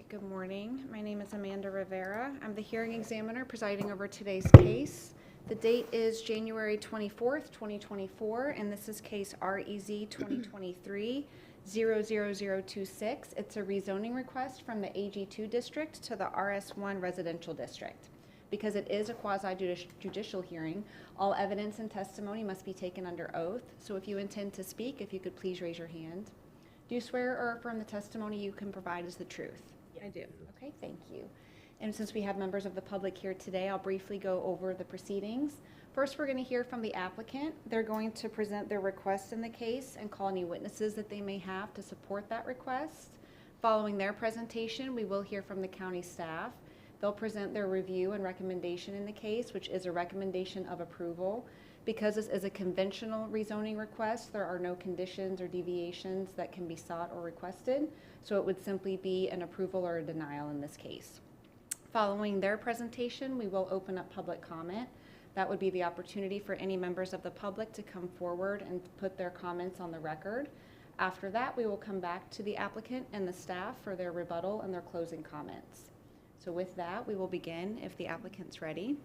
Good morning. My name is Amanda Rivera. I'm the hearing examiner presiding over today's case. The date is January 24th, 2024, and this is case REZ2023-00026. It's a rezoning request from the AG2 district to the RS1 residential district. Because it is a quasi-judicial hearing, all evidence and testimony must be taken under oath. So if you intend to speak, if you could please raise your hand. Do you swear or affirm the testimony you can provide is the truth? I do. Okay, thank you. And since we have members of the public here today, I'll briefly go over the proceedings. First, we're going to hear from the applicant. They're going to present their request in the case and call any witnesses that they may have to support that request. Following their presentation, we will hear from the county staff. They'll present their review and recommendation in the case, which is a recommendation of approval. Because this is a conventional rezoning request, there are no conditions or deviations that can be sought or requested, so it would simply be an approval or a denial in this case. Following their presentation, we will open up public comment. That would be the opportunity for any members of the public to come forward and put their comments on the record. After that, we will come back to the applicant and the staff for their rebuttal and their closing comments. So with that, we will begin if the applicant's ready.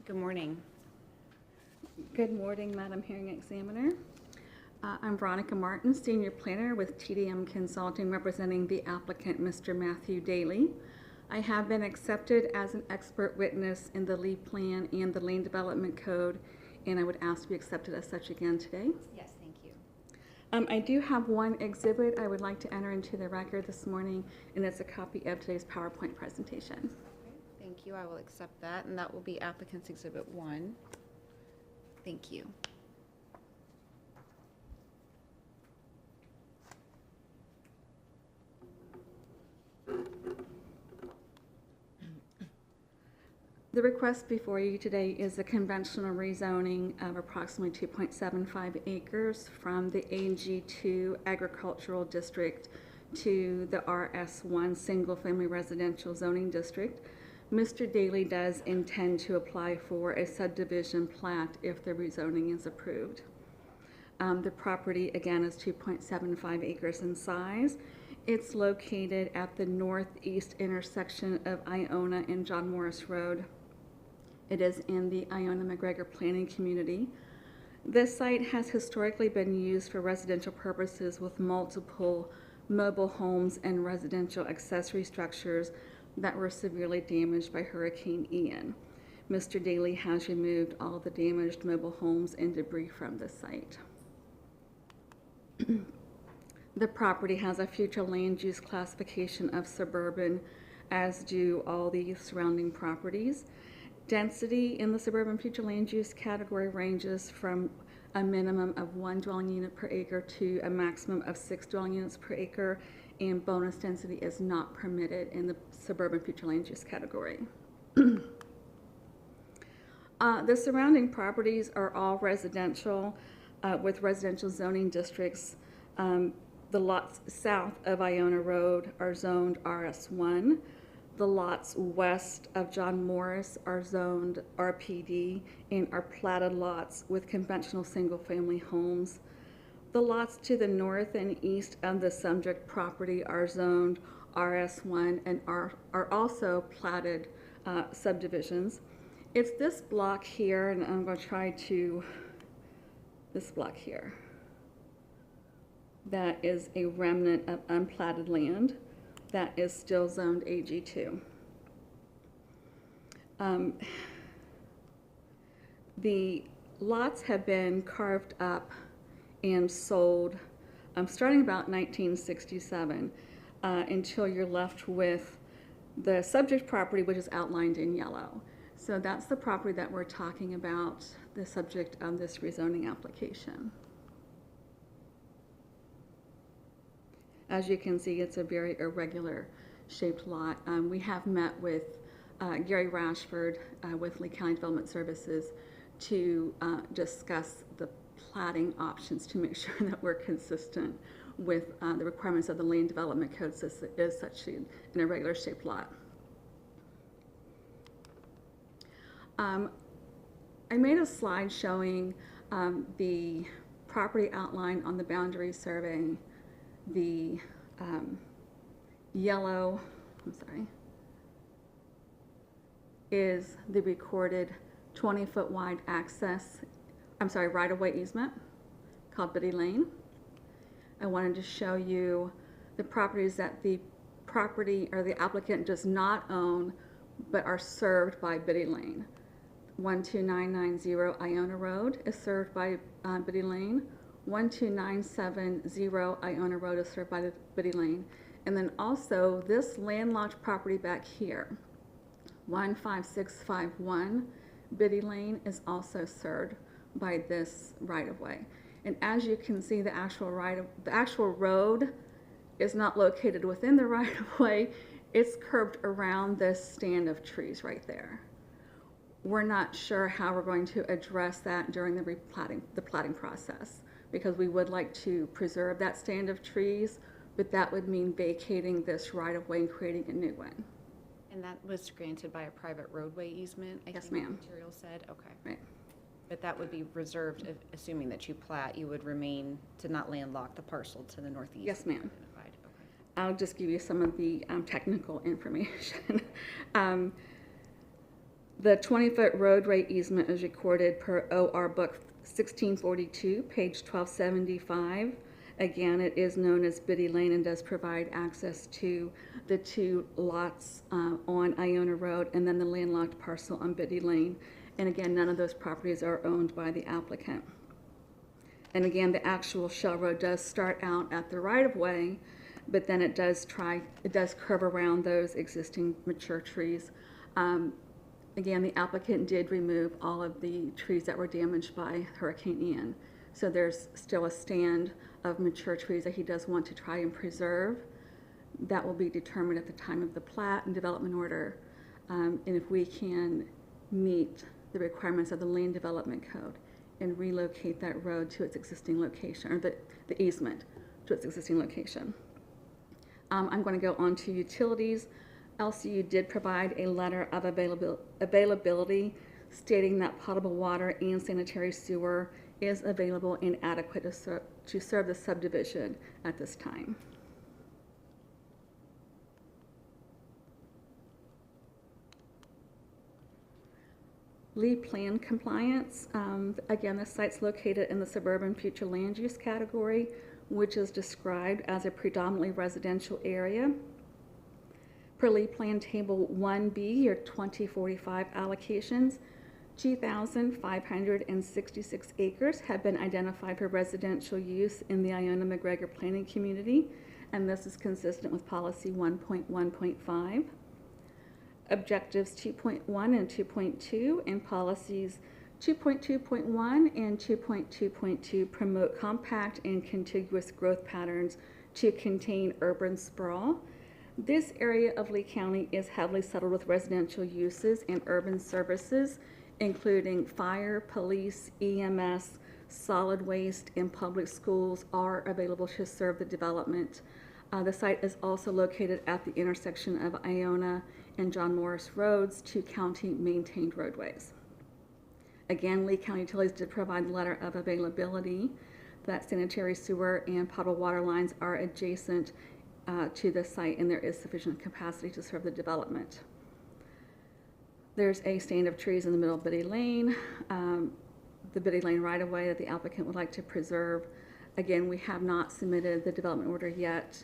Good morning. Good morning, Madam Hearing Examiner. I'm Veronica Martin, Senior Planner with TDM Consulting, representing the applicant, Mr. Matthew Daly. I have been accepted as an expert witness in the LEED plan and the Land Development Code, and I would ask to be accepted as such again today. Yes, thank you. I do have one exhibit I would like to enter into the record this morning, and it's a copy of today's PowerPoint presentation. Thank you. I will accept that, and that will be applicant's exhibit 1. Thank you. The request before you today is a conventional rezoning of approximately 2.75 acres from the AG2 agricultural district to the RS1 single-family residential zoning district. Mr. Daly does intend to apply for a subdivision plat if the rezoning is approved. The property, again, is 2.75 acres in size. It's located at the northeast intersection of Iona and John Morris Road. It is in the Iona-McGregor planning community. This site has historically been used for residential purposes with multiple mobile homes and residential accessory structures that were severely damaged by Hurricane Ian. Mr. Daly has removed all the damaged mobile homes and debris from the site. The property has a future land use classification of suburban, as do all the surrounding properties. Density in the suburban future land use category ranges from a minimum of 1 dwelling unit per acre to a maximum of 6 dwelling units per acre, and bonus density is not permitted in the suburban future land use category. The surrounding properties are all residential with residential zoning districts. The lots south of Iona Road are zoned RS1. The lots west of John Morris are zoned RPD and are platted lots with conventional single-family homes. The lots to the north and east of the subject property are zoned RS1 and are also platted subdivisions. It's this block here, and I'm going to try to, this block here, that is a remnant of unplatted land that is still zoned AG2. The lots have been carved up and sold starting about 1967 until you're left with the subject property, which is outlined in yellow. So that's the property that we're talking about, the subject of this rezoning application. As you can see, it's a very irregular shaped lot. We have met with Gary Rashford with Lee County Development Services to discuss the platting options to make sure that we're consistent with the requirements of the Land Development Code, since it is such an irregular shaped lot. I made a slide showing the property outline on the boundary survey. The yellow, is the recorded 20-foot wide right-of-way easement called Biddy Lane. I wanted to show you the properties that the applicant does not own but are served by Biddy Lane. 12990 Iona Road is served by Biddy Lane. 12970 Iona Road is served by the Biddy Lane. And then also this landlocked property back here, 15651 Biddy Lane, is also served by this right-of-way. And as you can see, the actual road is not located within the right-of-way. It's curved around this stand of trees right there. We're not sure how we're going to address that during the platting process, because we would like to preserve that stand of trees, but that would mean vacating this right-of-way and creating a new one. And that was granted by a private roadway easement, I Yes, think the ma'am. material said? Okay. Right. But that would be reserved, assuming that you plat, you would remain to not landlock the parcel to the northeast? Yes, ma'am. Identified. Okay. I'll just give you some of the technical information. The 20-foot roadway easement is recorded per OR Book 1642, page 1275. Again, it is known as Biddy Lane and does provide access to the two lots on Iona Road and then the landlocked parcel on Biddy Lane. And again, none of those properties are owned by the applicant. And again, the actual Shell Road does start out at the right-of-way, but then it does curve around those existing mature trees. Again, the applicant did remove all of the trees that were damaged by Hurricane Ian. So there's still a stand of mature trees that he does want to try and preserve. That will be determined at the time of the plat and development order. And if we can meet the requirements of the Land Development Code and relocate that road to its existing location, or the easement to its existing location. I'm going to go on to utilities. LCU did provide a letter of availability stating that potable water and sanitary sewer is available and adequate to serve the subdivision at this time. Lead plan compliance. Again, the site's located in the suburban future land use category, which is described as a predominantly residential area. Per lead plan table 1B, your 2045 allocations, 2,566 acres have been identified for residential use in the Iona-McGregor planning community, and this is consistent with policy 1.1.5. Objectives 2.1 and 2.2 and policies 2.2.1 and 2.2.2 promote compact and contiguous growth patterns to contain urban sprawl. This area of Lee County is heavily settled with residential uses and urban services, including fire, police, EMS, solid waste, and public schools are available to serve the development. The site is also located at the intersection of Iona and John Morris Roads, two county-maintained roadways. Again, Lee County Utilities did provide a letter of availability that sanitary sewer and potable water lines are adjacent to the site, and there is sufficient capacity to serve the development. There's a stand of trees in the middle of Biddy Lane, the Biddy Lane right-of-way that the applicant would like to preserve. Again, we have not submitted the development order yet,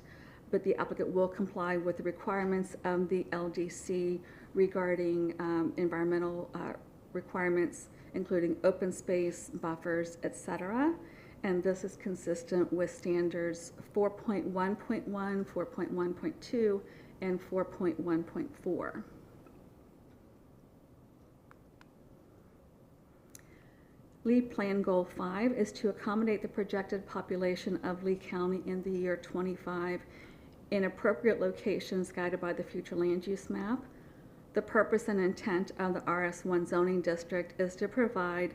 but the applicant will comply with the requirements of the LDC regarding environmental requirements, including open space, buffers, etc. And this is consistent with standards 4.1.1, 4.1.2, and 4.1.4. Lead Plan Goal 5 is to accommodate the projected population of Lee County in the year 25 in appropriate locations guided by the future land use map. The purpose and intent of the RS1 zoning district is to provide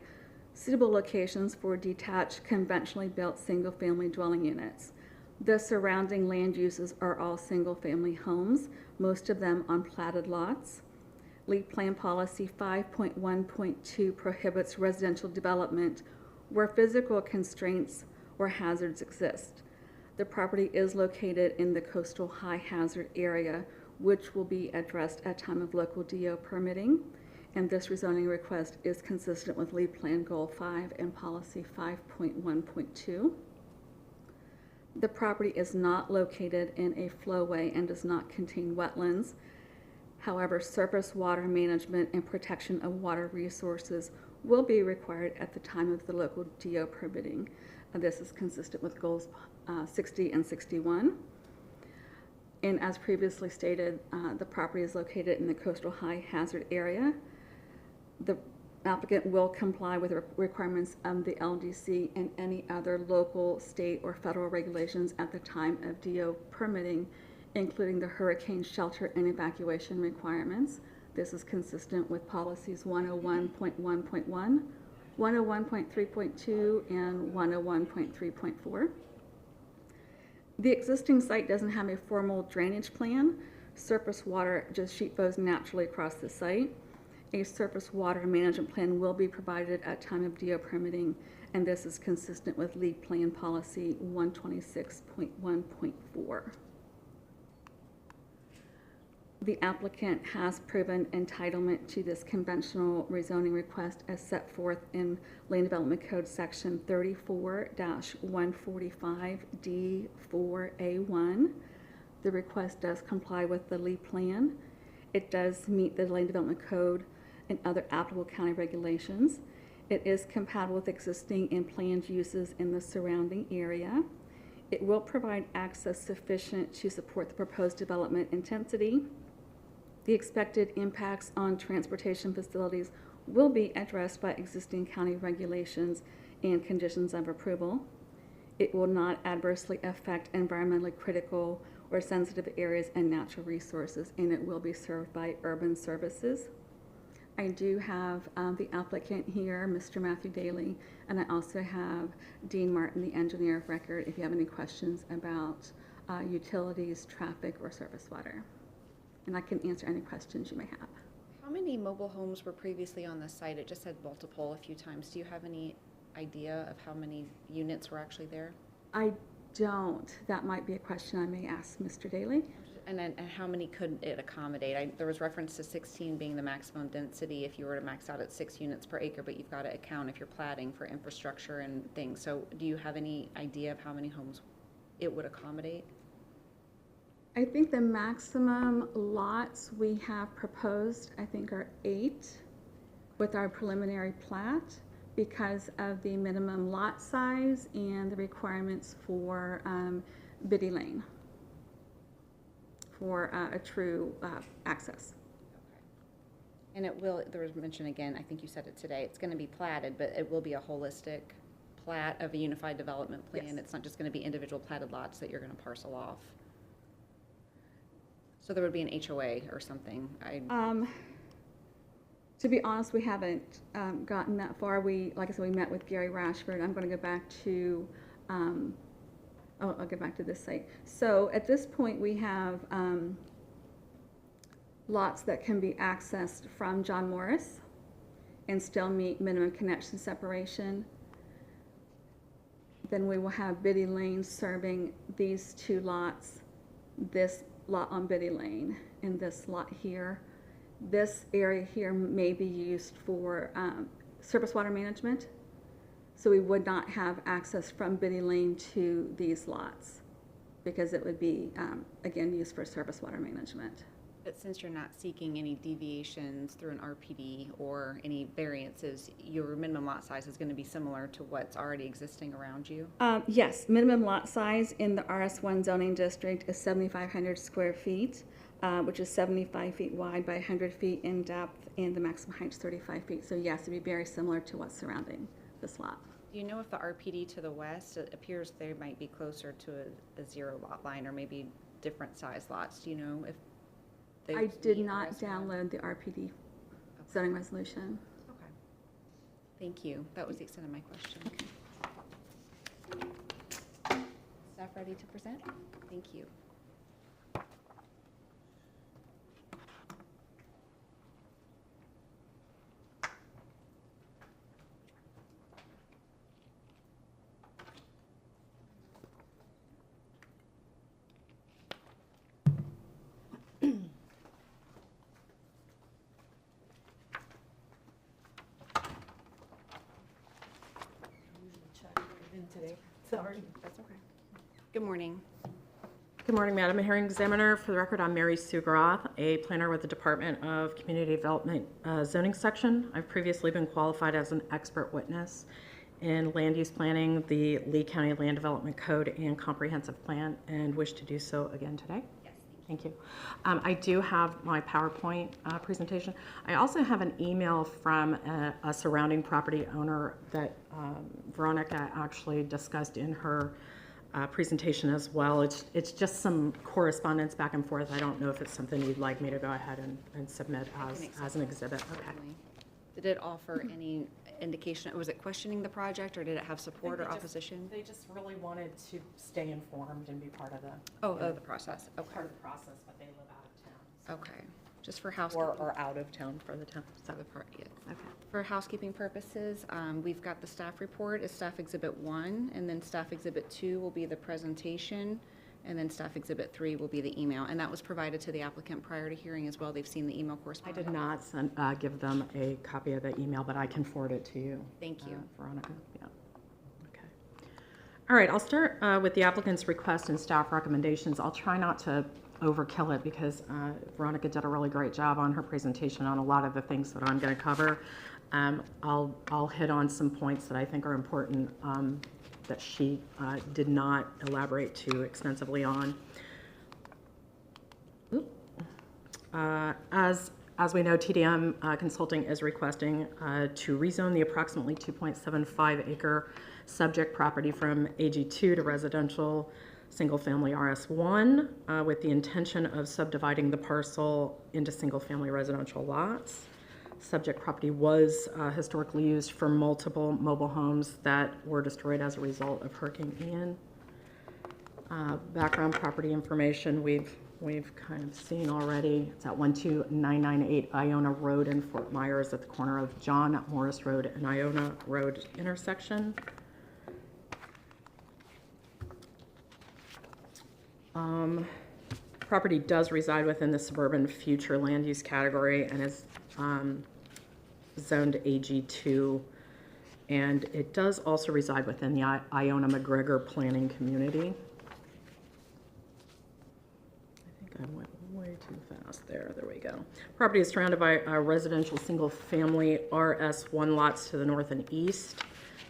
suitable locations for detached, conventionally built single-family dwelling units. The surrounding land uses are all single-family homes, most of them on platted lots. Lead Plan Policy 5.1.2 prohibits residential development where physical constraints or hazards exist. The property is located in the coastal high hazard area, which will be addressed at time of local DO permitting. And this rezoning request is consistent with Lead Plan Goal 5 and Policy 5.1.2. The property is not located in a flowway and does not contain wetlands. However, surface water management and protection of water resources will be required at the time of the local DO permitting. This is consistent with goals 60 and 61. And as previously stated, the property is located in the coastal high hazard area. The applicant will comply with the requirements of the LDC and any other local, state, or federal regulations at the time of DO permitting, including the hurricane shelter and evacuation requirements. This is consistent with policies 101.1.1, 101.3.2, and 101.3.4. The existing site doesn't have a formal drainage plan. Surface water just sheet flows naturally across the site. A surface water management plan will be provided at time of DO permitting, and this is consistent with Lead Plan Policy 126.1.4. The applicant has proven entitlement to this conventional rezoning request as set forth in Land Development Code Section 34-145D4A1. The request does comply with the Lead Plan. It does meet the Land Development Code and other applicable county regulations. It is compatible with existing and planned uses in the surrounding area. It will provide access sufficient to support the proposed development intensity. The expected impacts on transportation facilities will be addressed by existing county regulations and conditions of approval. It will not adversely affect environmentally critical or sensitive areas and natural resources, and it will be served by urban services. I do have the applicant here, Mr. Matthew Daly, and I also have Dean Martin, the engineer of record, if you have any questions about utilities, traffic, or surface water. And I can answer any questions you may have. How many mobile homes were previously on the site? It just said multiple a few times. Do you have any idea of how many units were actually there? I don't. That might be a question I may ask Mr. Daly. And how many could it accommodate? There was reference to 16 being the maximum density if you were to max out at 6 units per acre, but you've got to account if you're platting for infrastructure and things. So do you have any idea of how many homes it would accommodate? I think the maximum lots we have proposed, I think, are 8 with our preliminary plat because of the minimum lot size and the requirements for Biddy Lane for a true access. Okay. And it will, there was mention again, I think you said it today, it's going to be platted, but it will be a holistic plat of a unified development plan. Yes. It's not just going to be individual platted lots that you're going to parcel off. So there would be an HOA or something. To be honest, we haven't gotten that far. Like I said, we met with Gary Rashford. I'm going to go back to, I'll get back to this site. So at this point, we have lots that can be accessed from John Morris and still meet minimum connection separation. Then we will have Biddy Lane serving these 2 lots, this lot on Biddy Lane and this lot here. This area here may be used for surface water management, so we would not have access from Biddy Lane to these lots because it would be, again, used for surface water management. But since you're not seeking any deviations through an RPD or any variances, your minimum lot size is going to be similar to what's already existing around you? Yes, minimum lot size in the RS1 zoning district is 7,500 square feet, which is 75 feet wide by 100 feet in depth, and the maximum height is 35 feet. So yes, it'd be very similar to what's surrounding this lot. Do you know if the RPD to the west, it appears they might be closer to a 0 lot line or maybe different size lots? Do you know if I did not download the RPD zoning resolution. Okay. Thank you. That was the extent of my question. Staff ready to present? Thank you. in today. Sorry. That's okay. Good morning. Good morning, Madam Hearing Examiner. For the record, I'm Mary Sue Groth, a planner with the Department of Community Development Zoning Section. I've previously been qualified as an expert witness in land use planning, the Lee County Land Development Code, and Comprehensive Plan, and wish to do so again today. Yes, Thank you. I do have my PowerPoint presentation. I also have an email from a surrounding property owner that Veronica actually discussed in her presentation as well. It's just some correspondence back and forth. I don't know if it's something you'd like me to go ahead and submit as an exhibit. Okay. Certainly. Did it offer any indication, was it questioning the project, or did it have support or opposition? They just really wanted to stay informed and be part of the The process. Okay. part of the process, but they live out of town. So. Okay. Just for housekeeping. Or out of town for the town. So. Yes. Okay. For housekeeping purposes, we've got the staff report as Staff Exhibit 1, and then Staff Exhibit 2 will be the presentation, and then Staff Exhibit 3 will be the email. And that was provided to the applicant prior to hearing as well. They've seen the email I correspondence. did not give them a copy of the email, but I can forward it to you. Thank you. Veronica. Yeah. Okay. All right, I'll start with the applicant's request and staff recommendations. I'll try not to overkill it because Veronica did a really great job on her presentation on a lot of the things that I'm going to cover. I'll hit on some points that I think are important that she did not elaborate too extensively on. As we know, TDM Consulting is requesting to rezone the approximately 2.75 acre subject property from AG2 to residential single-family RS1 with the intention of subdividing the parcel into single-family residential lots. Subject property was historically used for multiple mobile homes that were destroyed as a result of Hurricane Ian. Background property information we've kind of seen already. It's at 12998 Iona Road in Fort Myers at the corner of John Morris Road and Iona Road intersection. Property does reside within the suburban future land use category and is zoned AG2, and it does also reside within the Iona McGregor planning community. I think I went way too fast there. There we go. Property is surrounded by residential single-family RS1 lots to the north and east,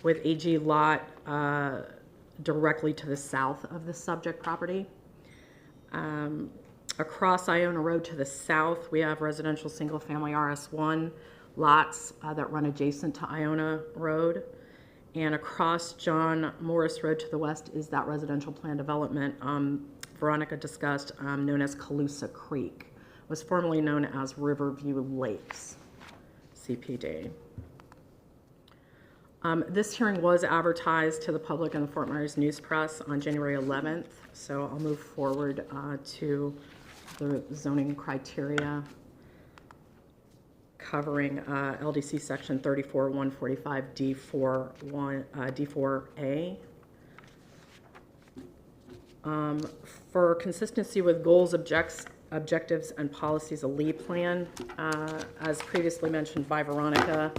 with AG lot directly to the south of the subject property. Across Iona Road to the south, we have residential single-family RS1 lots that run adjacent to Iona Road. And across John Morris Road to the west is that residential plan development Veronica discussed, known as Calusa Creek. Was formerly known as Riverview Lakes, CPD. This hearing was advertised to the public in the Fort Myers News Press on January 11th, so I'll move forward to the zoning criteria covering LDC section 34-145 D4A. For consistency with goals, objectives, and policies, a Lee plan, as previously mentioned by Veronica,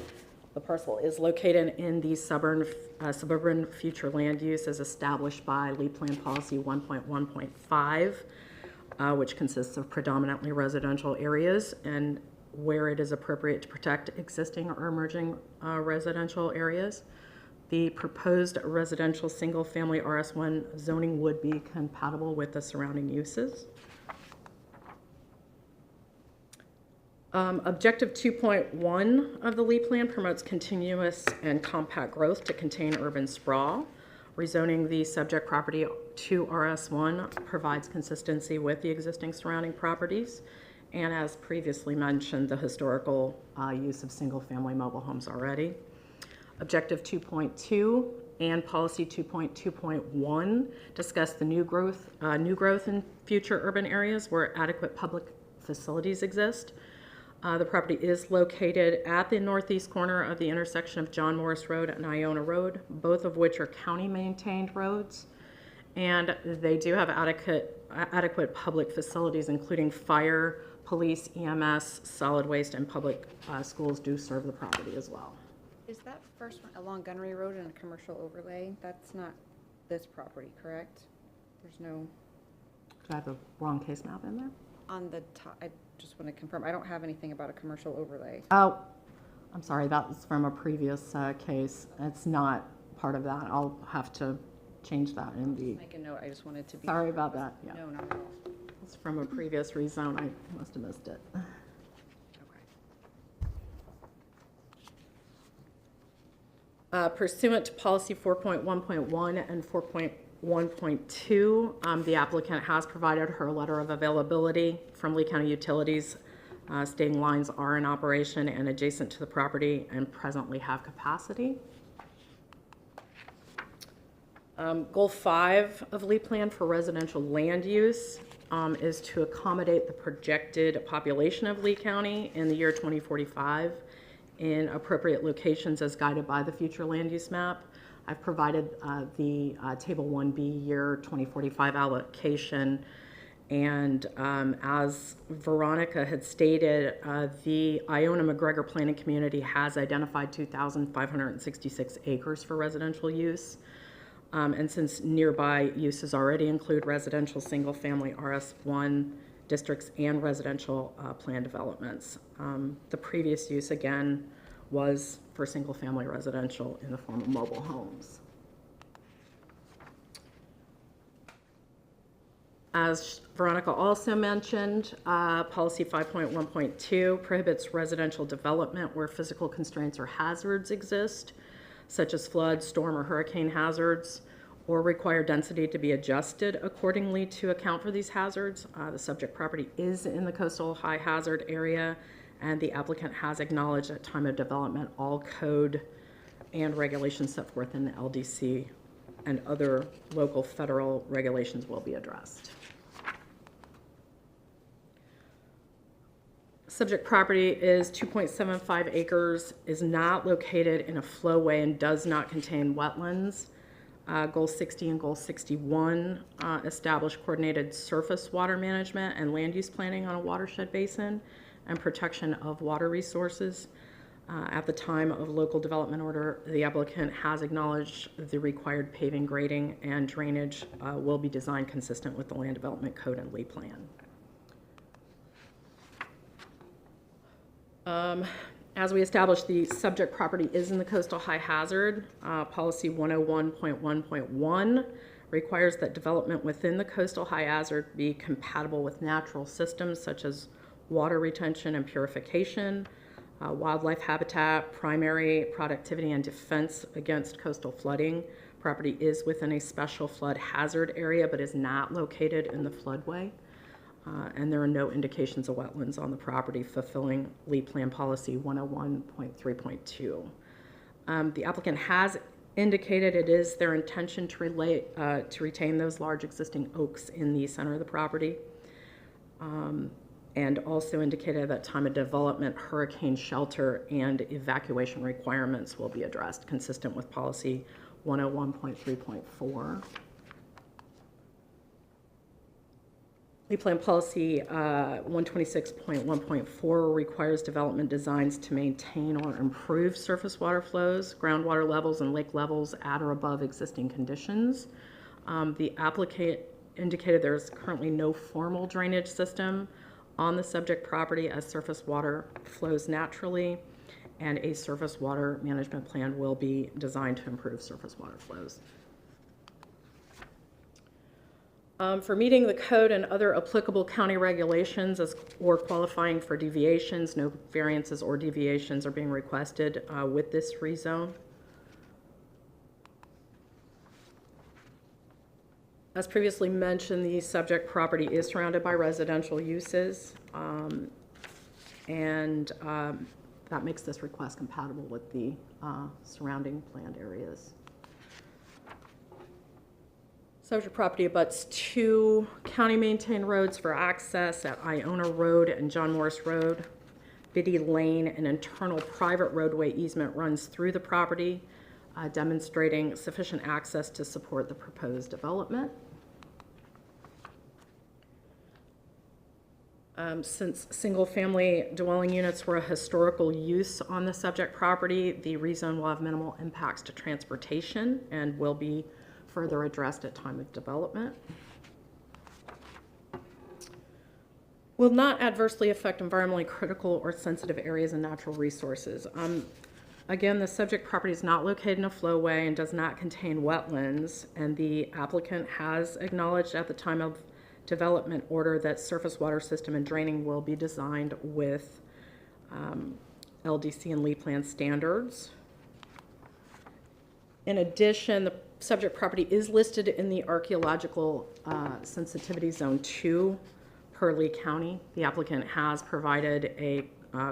the parcel is located in the suburban future land use as established by Lee Plan Policy 1.1.5, which consists of predominantly residential areas and where it is appropriate to protect existing or emerging residential areas. The proposed residential single-family RS1 zoning would be compatible with the surrounding uses. Objective 2.1 of the Lee Plan promotes continuous and compact growth to contain urban sprawl. Rezoning the subject property to RS1 provides consistency with the existing surrounding properties, and as previously mentioned, the historical use of single-family mobile homes already. Objective 2.2 and Policy 2.2.1 discuss the new growth in future urban areas where adequate public facilities exist. The property is located at the northeast corner of the intersection of John Morris Road and Iona Road, both of which are county-maintained roads, and they do have adequate public facilities, including fire, police, EMS, solid waste, and public schools do serve the property as well. Is that first one along Gunnery Road and a commercial overlay? That's not this property, correct? There's no, Did I have the wrong case map in there? on the top, I just want to confirm, I don't have anything about a commercial overlay. Oh, I'm sorry, that was from a previous case. It's not part of that. I'll have to change that in the, Make a note, I just wanted to be. sorry about that, yeah. No, not at all. It's from a previous rezone. I must have missed it. Okay. Pursuant to policy 4.1.1 and 4.1.2, the applicant has provided her letter of availability from Lee County Utilities stating lines are in operation and adjacent to the property and presently have capacity. Goal 5 of Lee Plan for residential land use is to accommodate the projected population of Lee County in the year 2045 in appropriate locations as guided by the future land use map. I've provided the Table 1B year 2045 allocation, and as Veronica had stated, the Iona McGregor Planning Community has identified 2,566 acres for residential use. And since nearby uses already include residential single-family RS1 districts and residential plan developments, the previous use, again, was for single-family residential in the form of mobile homes. As Veronica also mentioned, Policy 5.1.2 prohibits residential development where physical constraints or hazards exist, such as flood, storm, or hurricane hazards, or require density to be adjusted accordingly to account for these hazards. The subject property is in the coastal high hazard area, and the applicant has acknowledged at time of development all code and regulations set forth in the LDC and other local federal regulations will be addressed. Subject property is 2.75 acres, is not located in a flowway, and does not contain wetlands. Goal 60 and Goal 61 establish coordinated surface water management and land use planning on a watershed basin and protection of water resources. At the time of local development order, the applicant has acknowledged the required paving, grading, and drainage will be designed consistent with the Land Development Code and Lee Plan. As we established, the subject property is in the coastal high hazard. Policy 101.1.1 requires that development within the coastal high hazard be compatible with natural systems such as water retention and purification, wildlife habitat, primary productivity, and defense against coastal flooding. Property is within a special flood hazard area but is not located in the floodway. And there are no indications of wetlands on the property fulfilling Lee Plan Policy 101.3.2. The applicant has indicated it is their intention to retain those large existing oaks in the center of the property, and also indicated that time of development, hurricane shelter and evacuation requirements will be addressed consistent with Policy 101.3.4. Lee Plan Policy 126.1.4 requires development designs to maintain or improve surface water flows, groundwater levels, and lake levels at or above existing conditions. The applicant indicated there is currently no formal drainage system on the subject property as surface water flows naturally, and a surface water management plan will be designed to improve surface water flows. For meeting the code and other applicable county regulations or qualifying for deviations, no variances or deviations are being requested with this rezone. As previously mentioned, the subject property is surrounded by residential uses, and that makes this request compatible with the surrounding planned areas. Subject property abuts 2 county-maintained roads for access at Iona Road and John Morris Road. Biddy Lane, an internal private roadway easement, runs through the property, demonstrating sufficient access to support the proposed development. Since single-family dwelling units were a historical use on the subject property, the rezone will have minimal impacts to transportation and will be further addressed at time of development. Will not adversely affect environmentally critical or sensitive areas and natural resources. Again, the subject property is not located in a flowway and does not contain wetlands, and the applicant has acknowledged at the time of development order that surface water system and draining will be designed with LDC and LEED plan standards. In addition, the subject property is listed in the archaeological sensitivity zone 2 per Lee County. The applicant has provided a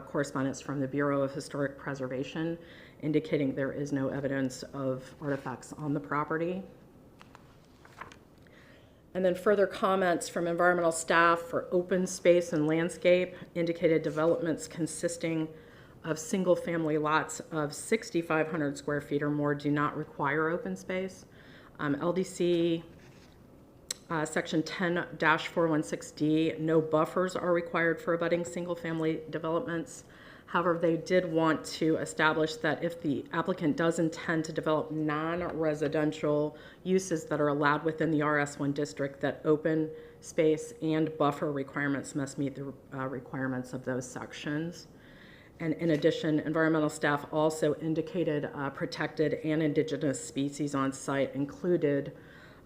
correspondence from the Bureau of Historic Preservation indicating there is no evidence of artifacts on the property. And then further comments from environmental staff for open space and landscape indicated developments consisting of single-family lots of 6,500 square feet or more do not require open space. LDC Section 10-416D, no buffers are required for abutting single-family developments. However, they did want to establish that if the applicant does intend to develop non-residential uses that are allowed within the RS1 district, that open space and buffer requirements must meet the requirements of those sections. And in addition, environmental staff also indicated protected and indigenous species on site included,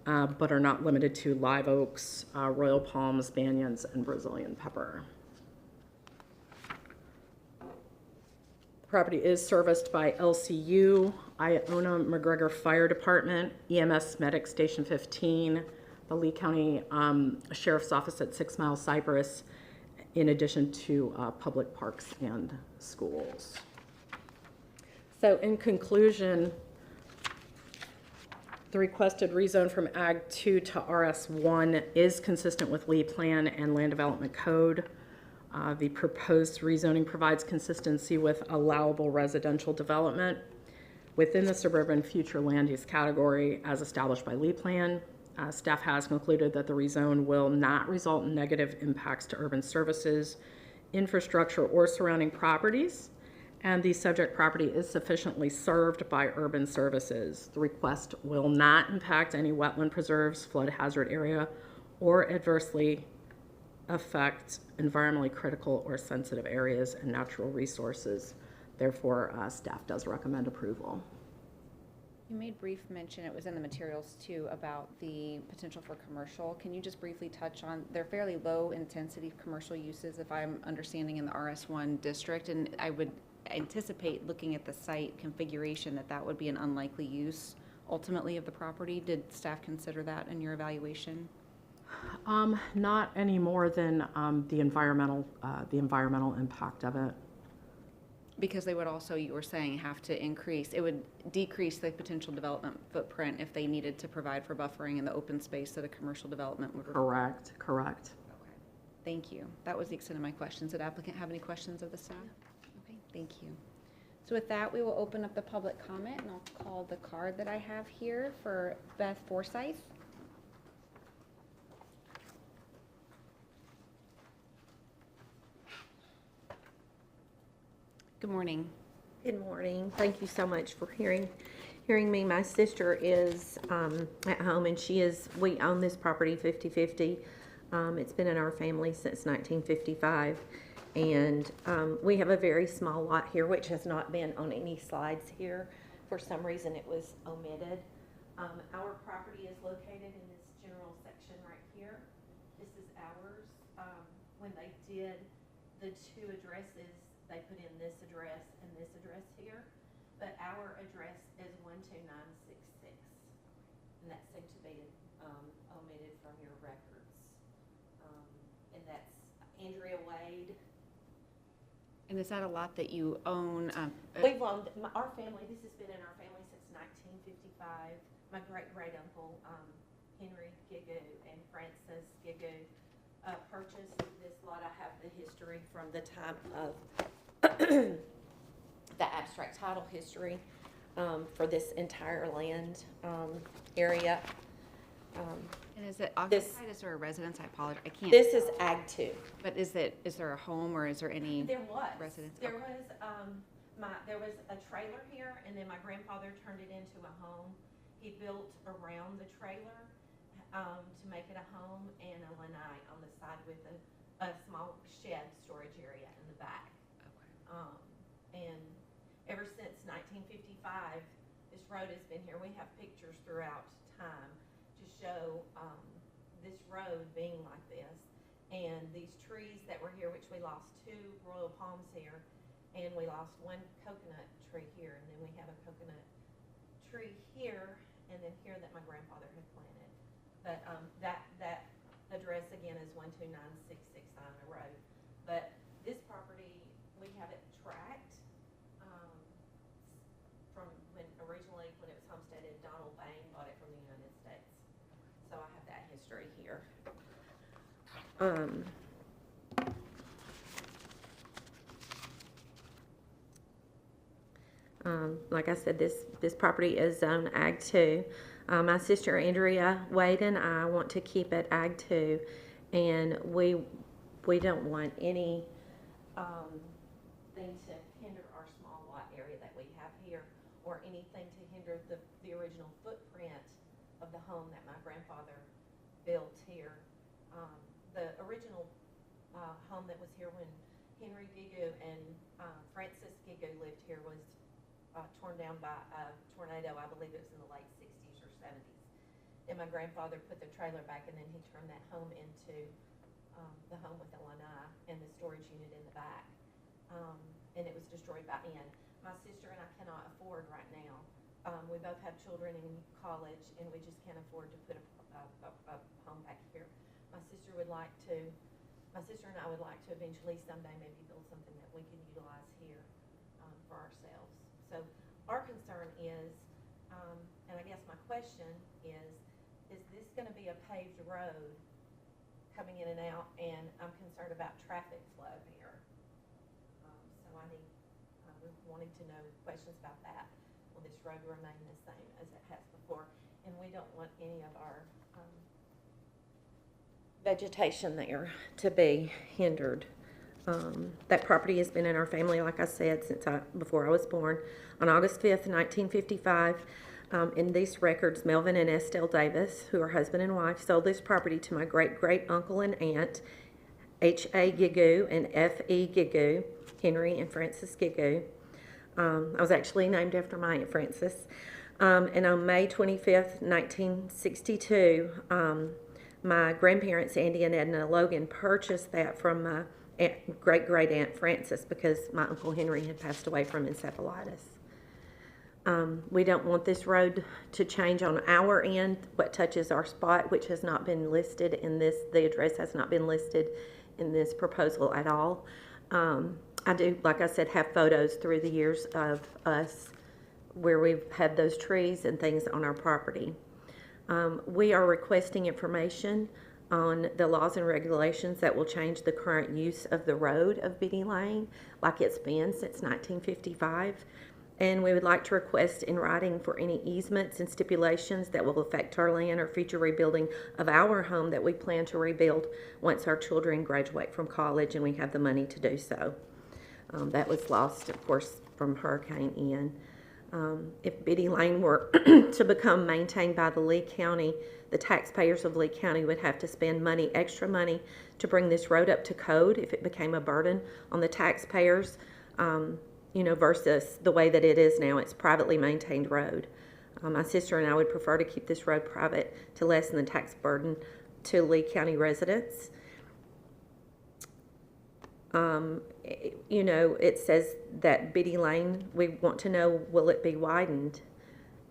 but are not limited to live oaks, royal palms, banyans, and Brazilian pepper. Property is serviced by LCU, Iona McGregor Fire Department, EMS Medic Station 15, the Lee County Sheriff's Office at 6 Mile Cypress, in addition to public parks and schools. So in conclusion, the requested rezone from Ag 2 to RS1 is consistent with Lee Plan and Land Development Code. The proposed rezoning provides consistency with allowable residential development within the suburban future land use category as established by Lee Plan. Staff has concluded that the rezone will not result in negative impacts to urban services, infrastructure, or surrounding properties, and the subject property is sufficiently served by urban services. The request will not impact any wetland preserves, flood hazard area, or adversely affect environmentally critical or sensitive areas and natural resources. Therefore, staff does recommend approval. You made brief mention, it was in the materials too, about the potential for commercial. Can you just briefly touch on, they're fairly low intensity commercial uses if I'm understanding in the RS1 district, and I would anticipate looking at the site configuration that would be an unlikely use ultimately of the property. Did staff consider that in your evaluation? Not any more than the environmental impact of it. Because they would also, you were saying, have to increase, it would decrease the potential development footprint if they needed to provide for buffering in the open space that a commercial development would require. Correct. Okay. Thank you. That was the extent of my questions. Did applicant have any questions of the staff? Okay, thank you. So with that, we will open up the public comment, and I'll call the card that I have here for Beth Forsyth. Good morning. Good morning. Thank you so much for hearing me. My sister is at home, and we own this property 50-50. It's been in our family since 1955, and we have a very small lot here, which has not been on any slides here. For some reason, it was omitted. Our property is located in this general section right here. This is ours. When they did the two addresses, they put in this address and this address here, but our address is 12966, and that seemed to be omitted from your records. And that's Andrea Wade. And is that a lot that you own? We've owned, our family, this has been in our family since 1955. My great-great-uncle, Henry Gigu and Frances Gigu, purchased this lot. I have the history from the time of the abstract title history for this entire land area. And is it This- occupied? Is there a residence? I apologize, I can't. This is Ag 2. But is there a home or is there any? There was. Residence, There okay. was, there was a trailer here, and then my grandfather turned it into a home. He built around the trailer, to make it a home, and a lanai on the side with a small shed storage area in the back. And ever since 1955, this road has been here. We have pictures throughout time to show, this road being like this. And these trees that were here, which we lost 2 royal palms here, and we lost 1 coconut tree here, and then we have a coconut tree here, and then here that my grandfather had planted. But that address again is 12966 Iona Road. But this property, we have it tracked from when originally, when it was homesteaded, Donald Bain bought it from the United States. So I have that history here. Like I said, this property is zone Ag 2. My sister Andrea Wade and I want to keep it Ag 2, and we don't want any thing to hinder our small lot area that we have here, or anything to hinder the original footprint of the home that my grandfather built here. The original home that was here when Henry Gigu and Francis Gigu lived here was torn down by a tornado. I believe it was in the late 60s or 70s. And my grandfather put the trailer back, and then he turned that home into the home with the lanai and the storage unit in the back. And it was destroyed by Ian. My sister and I cannot afford right now. We both have children in college, and we just can't afford to put a home back here. My sister and I would like to eventually someday maybe build something that we can utilize here for ourselves. So our concern is, and I guess my question is this going to be a paved road coming in and out? And I'm concerned about traffic flow here. So we're wanting to know questions about that. Will this road remain the same as it has before? And we don't want any of our vegetation there to be hindered. That property has been in our family, like I said, before I was born. On August 5th, 1955, in these records, Melvin and Estelle Davis, who are husband and wife, sold this property to my great-great-uncle and aunt, H.A. Gigu and F.E. Gigu, Henry and Francis Gigu. I was actually named after my Aunt Frances. And on May 25th, 1962, my grandparents, Andy and Edna Logan, purchased that from my great-great-aunt Frances because my Uncle Henry had passed away from encephalitis. We don't want this road to change on our end, what touches our spot, which has not been listed in this, the address has not been listed in this proposal at all. I do, like I said, have photos through the years of us where we've had those trees and things on our property. We are requesting information on the laws and regulations that will change the current use of the road of Biddy Lane like it's been since 1955. And we would like to request in writing for any easements and stipulations that will affect our land or future rebuilding of our home that we plan to rebuild once our children graduate from college and we have the money to do so. That was lost, of course, from Hurricane Ian. If Biddy Lane were to become maintained by the Lee County, the taxpayers of Lee County would have to spend extra money to bring this road up to code if it became a burden on the taxpayers, versus the way that it is now. It's privately maintained road. My sister and I would prefer to keep this road private to lessen the tax burden to Lee County residents. It says that Biddy Lane, we want to know, will it be widened?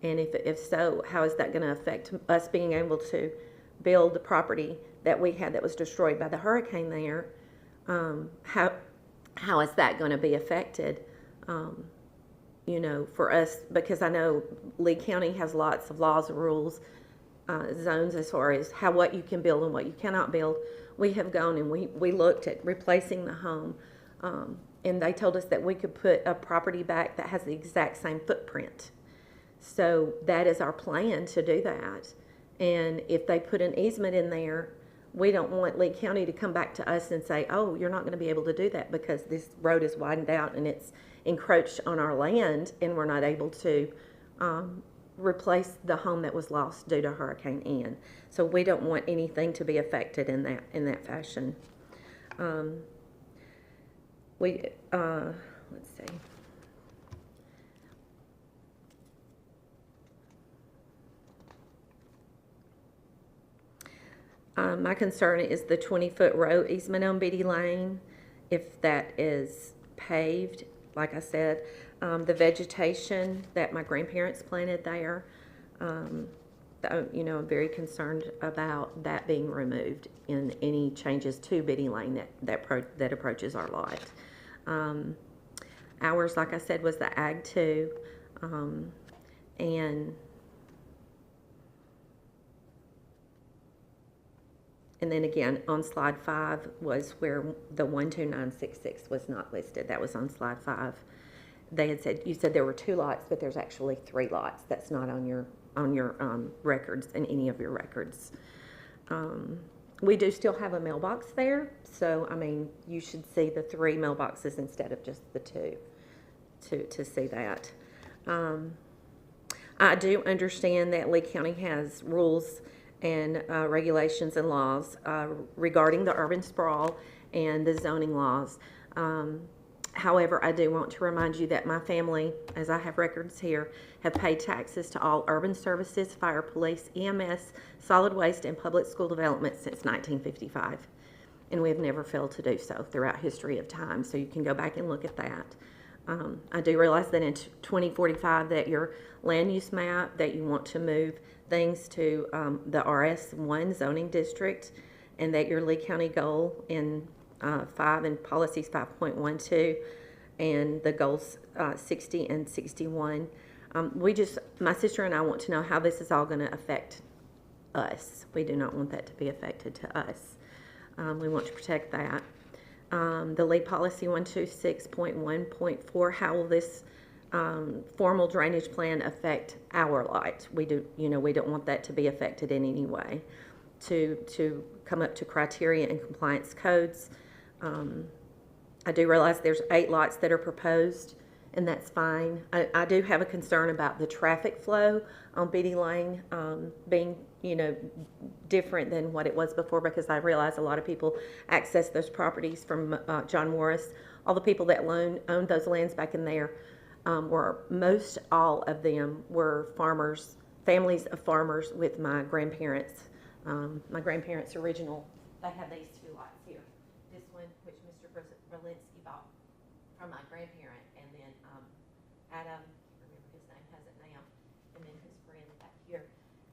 And if so, how is that going to affect us being able to build the property that we had that was destroyed by the hurricane there? How is that going to be affected? For us, because I know Lee County has lots of laws and rules, zones as far as what you can build and what you cannot build. We have gone and we looked at replacing the home, and they told us that we could put a property back that has the exact same footprint. So that is our plan to do that. And if they put an easement in there, we don't want Lee County to come back to us and say, oh, you're not going to be able to do that because this road is widened out and it's encroached on our land, and we're not able to replace the home that was lost due to Hurricane Ian. So we don't want anything to be affected in that fashion. Let's see. My concern is the 20-foot road easement on Beatty Lane. If that is paved, like I said, the vegetation that my grandparents planted there, I'm very concerned about that being removed in any changes to Beatty Lane that approaches our lot. Ours, like I said, was the Ag 2, And then again, on slide 5 was where the 12966 was not listed. That was on slide 5. They had said, you said there were 2 lots, but there's actually 3 lots. That's not on your records, in any of your records. We do still have a mailbox there, so I mean, you should see the 3 mailboxes instead of just the 2 to see that. I do understand that Lee County has rules and regulations and laws regarding the urban sprawl and the zoning laws. However, I do want to remind you that my family, as I have records here, have paid taxes to all urban services, fire, police, EMS, solid waste, and public school development since 1955. And we have never failed to do so throughout history of time. So you can go back and look at that. I do realize that in 2045 that your land use map, that you want to move things to the RS1 zoning district, and that your Lee County goal in 5 and policies 5.12 and the goals 60 and 61. My sister and I want to know how this is all going to affect us. We do not want that to be affected to us. We want to protect that. The lead policy 126.1.4, how will this formal drainage plan affect our lot? We don't want that to be affected in any way. To come up to criteria and compliance codes. I do realize there's 8 lots that are proposed, and that's fine. I do have a concern about the traffic flow on Beatty Lane being, different than what it was before, because I realize a lot of people access those properties from John Morris. All the people that owned those lands back in there all of them were farmers, families of farmers with my grandparents. My grandparents' original, they had these 2 lots here. This one, which Mr. Berlinski bought from my grandparent, and then Adam, I can't remember his name, has it now, and then his friend back here.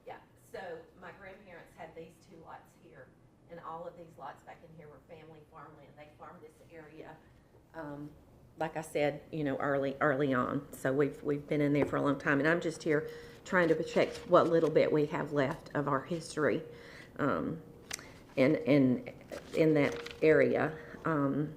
Yeah, so my grandparents had these 2 lots here, and all of these lots back in here were family farmland. They farmed this area, like I said, early on. So we've been in there for a long time, and I'm just here trying to protect what little bit we have left of our history in that area. I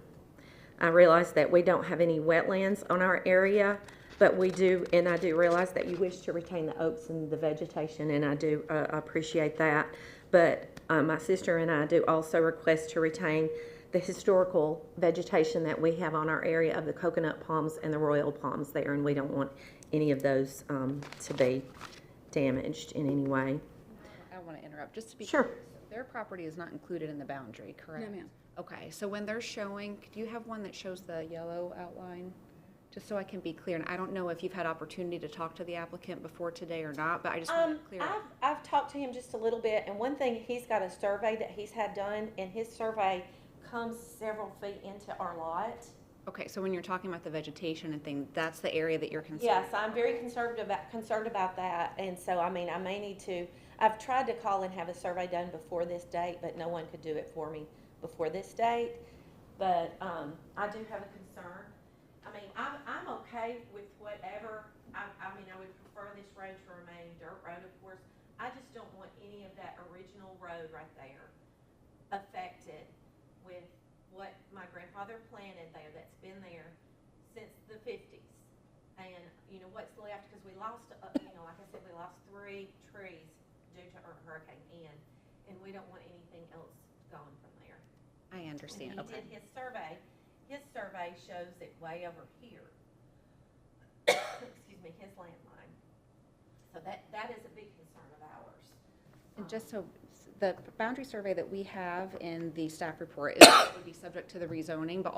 realize that we don't have any wetlands on our area, but we do, and I do realize that you wish to retain the oaks and the vegetation, and I do appreciate that. But my sister and I do also request to retain the historical vegetation that we have on our area of the coconut palms and the royal palms there, and we don't want any of those to be damaged in any way. I want to interrupt, just to be Sure. clear. So their property is not included in the boundary, correct? No, ma'am. Okay, so when they're showing, do you have one that shows the yellow outline? Just so I can be clear, and I don't know if you've had opportunity to talk to the applicant before today or not, but I just want to clear up. I've talked to him just a little bit, and one thing, he's got a survey that he's had done, and his survey comes several feet into our lot. Okay, so when you're talking about the vegetation and things, that's the area that you're concerned? Yes, I'm very concerned about that, and so, I mean, I may need to, I've tried to call and have a survey done before this date, but no one could do it for me before this date. But I do have a concern. I mean, I'm okay with whatever. I mean, I would prefer this road to remain dirt road, of course. I just don't want any of that original road right there affected with what my grandfather planted there that's been there since the 50s. And, what's left, because we lost, like I said, we lost 3 trees due to Hurricane Ian, and we don't want anything else going from there. I And understand, he okay. did his survey shows it way over here. Excuse me, his landline. So that is a big concern of ours. And just so, the boundary survey that we have in the staff report is, would be subject to the rezoning, but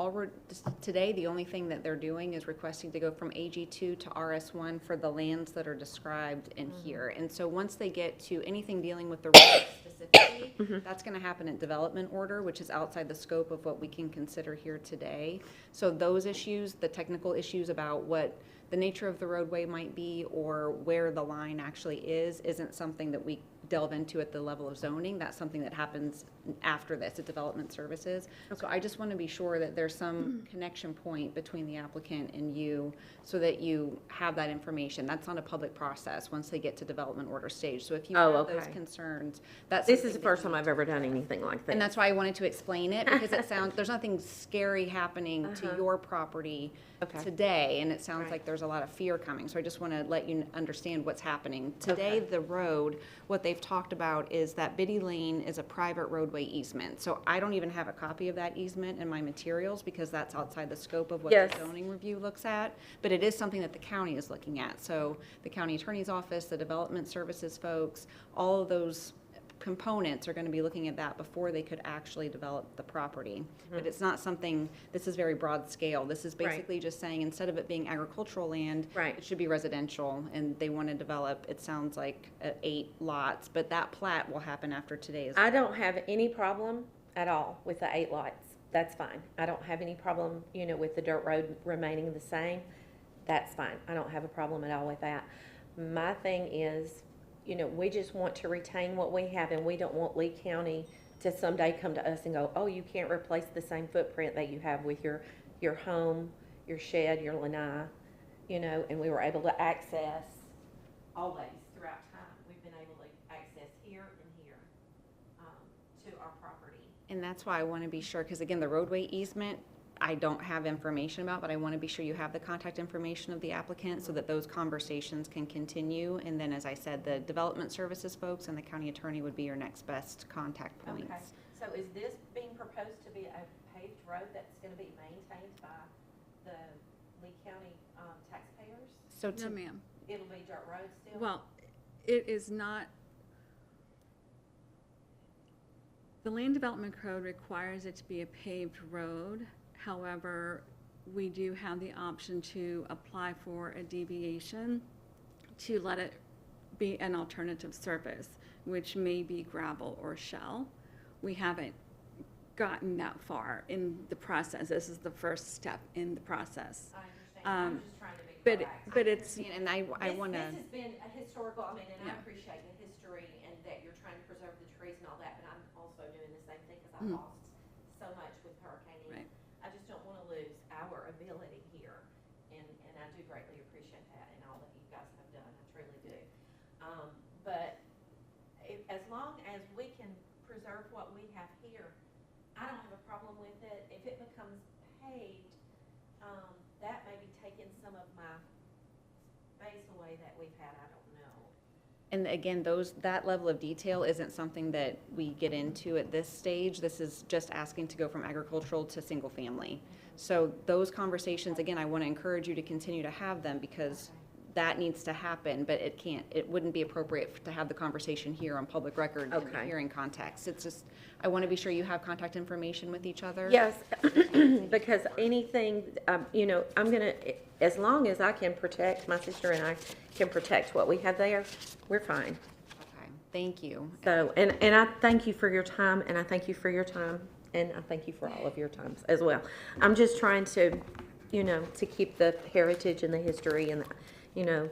today, the only thing that they're doing is requesting to go from AG2 to RS1 for the lands that are described in here. And so once they get to anything dealing with the road specifically, that's gonna happen in development order, which is outside the scope of what we can consider here today. So those issues, the technical issues about what the nature of the roadway might be or where the line actually is, isn't something that we delve into at the level of zoning. That's something that happens after this at development services. So I just want to be sure that there's some connection point between the applicant and you so that you have that information. That's not a public process once they get to development order stage. So if you have those okay. concerns, that's This is something the that first you time I've ever done anything like this. and that's why I wanted to explain it, because it sounds, there's nothing scary happening to your property today, and it sounds like there's a lot of fear coming. So I just want to let you understand what's happening. Today, the road, what they've talked about is that Biddy Lane is a private roadway easement. So I don't even have a copy of that easement in my materials because that's outside the scope of what the zoning review looks at. But it is something that the county is looking at. So the county attorney's office, the development services folks, all of those components are going to be looking at that before they could actually develop the property. But it's not something, this is very broad scale. This is basically just saying instead of it being agricultural land, it should be residential, and they want to develop, it sounds like 8 lots, but that plat will happen after today as well. I don't have any problem at all with the 8 lots. That's fine. I don't have any problem, you know, with the dirt road remaining the same. That's fine. I don't have a problem at all with that. My thing is, you know, we just want to retain what we have, and we don't want Lee County to someday come to us and go, oh, you can't replace the same footprint that you have with your home, your shed, your lanai, you know, and we were able to access always throughout time. We've been able to access here and here to our property. And that's why I want to be sure, because again, the roadway easement, I don't have information about, but I want to be sure you have the contact information of the applicant so that those conversations can continue. And then, as I said, the development services folks and the county attorney would be your next best contact points. Okay, so is this being proposed to be a paved road that's going to be maintained by the Lee County taxpayers? So No, ma'am. It'll be dirt road still? Well, it is not. The land development code requires it to be a paved road. However, we do have the option to apply for a deviation to let it be an alternative surface, which may be gravel or shell. We haven't gotten that far in the process. This is the first step in the process. I understand. I'm just trying to be proactive. But it's, and I want to. This has been a historical, I mean, and I appreciate the history and that you're trying to preserve the trees and all that, but I'm also doing the same thing because I lost so much with Hurricane Ian. Right. I just don't want to lose our ability here, and I do greatly appreciate that and all that you guys have done. I truly do. But as long as we can preserve what we have here, I don't have a problem with it. If it becomes paved, that may be taking some of my space away that we've had. I don't know. And again, that level of detail isn't something that we get into at this stage. This is just asking to go from agricultural to single family. So those conversations, again, I want to encourage you to continue to have them because that needs to happen, but it wouldn't be appropriate to have the conversation here on public record in the hearing context. It's just, I want to be sure you have contact information with each other. Yes, because anything, you know, I'm going to, as long as I can protect, my sister and I can protect what we have there, we're fine. Okay, thank you. So, and I thank you for your time, and I thank you for your time, and I thank you for all of your times as well. I'm just trying to, you know, to keep the heritage and the history and, you know,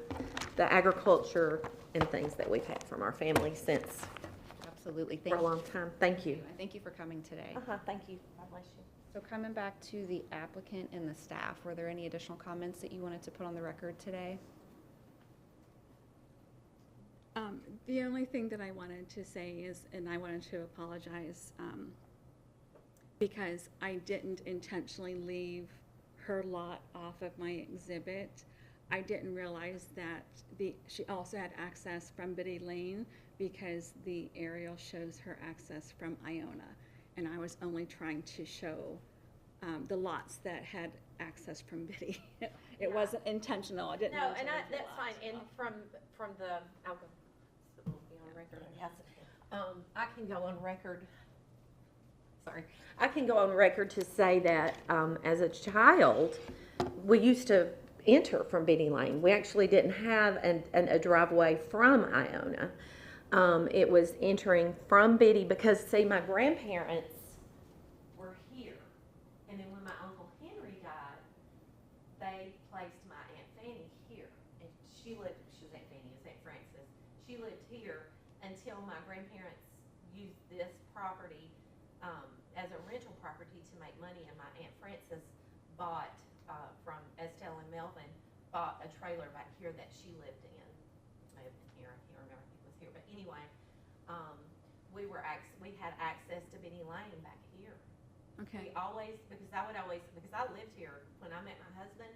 the agriculture and things that we've had from our family since Absolutely, for thank a you. long time. Thank you. And thank you for coming today. Thank you. God bless you. So coming back to the applicant and the staff, were there any additional comments that you wanted to put on the record today? the only thing that I wanted to say is, and I wanted to apologize, because I didn't intentionally leave her lot off of my exhibit. I didn't realize that she also had access from Biddy Lane because the aerial shows her access from Iona. And I was only trying to show the lots that had access from Biddy. It wasn't intentional. I didn't. No, and mention the that's lots. fine, and from the, I'll go, so we'll be on record, I guess. I can go on record, sorry, I can go on record to say that, as a child, we used to enter from Biddy Lane. We actually didn't have a driveway from Iona. It was entering from Biddy because, see, my grandparents were here, and then when my Uncle Henry died, they placed my Aunt Fanny here, and she was Aunt Fanny, it was Aunt Frances. She lived here until my grandparents used this property as a rental property to make money, and my Aunt Frances bought from Estelle and Melvin, bought a trailer back here that she lived in. May have been here, I can't remember if it was here, but anyway, we had access to Biddy Lane back here. Okay. We always, because I lived here when I met my husband.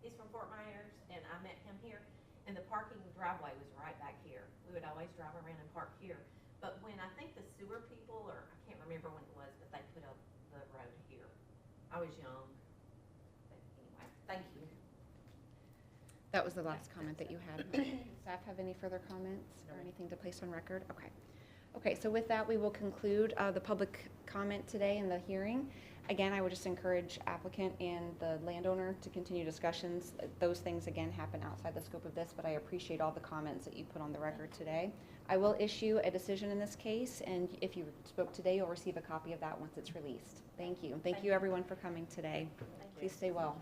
He's from Fort Myers, and I met him here, and the parking driveway was right back here. We would always drive around and park here. But when I think the sewer people, or I can't remember when it was, but they put up the road here. I was young. But anyway, thank you. That was the last comment that you had. Staff have any further comments or anything to place on record? Okay. Okay, so with that, we will conclude the public comment today in the hearing. Again, I would just encourage applicant and the landowner to continue discussions. Those things, again, happen outside the scope of this, but I appreciate all the comments that you put on the record today. I will issue a decision in this case, and if you spoke today, you'll receive a copy of that once it's released. Thank you. Thank you, everyone, for coming today. Please stay well.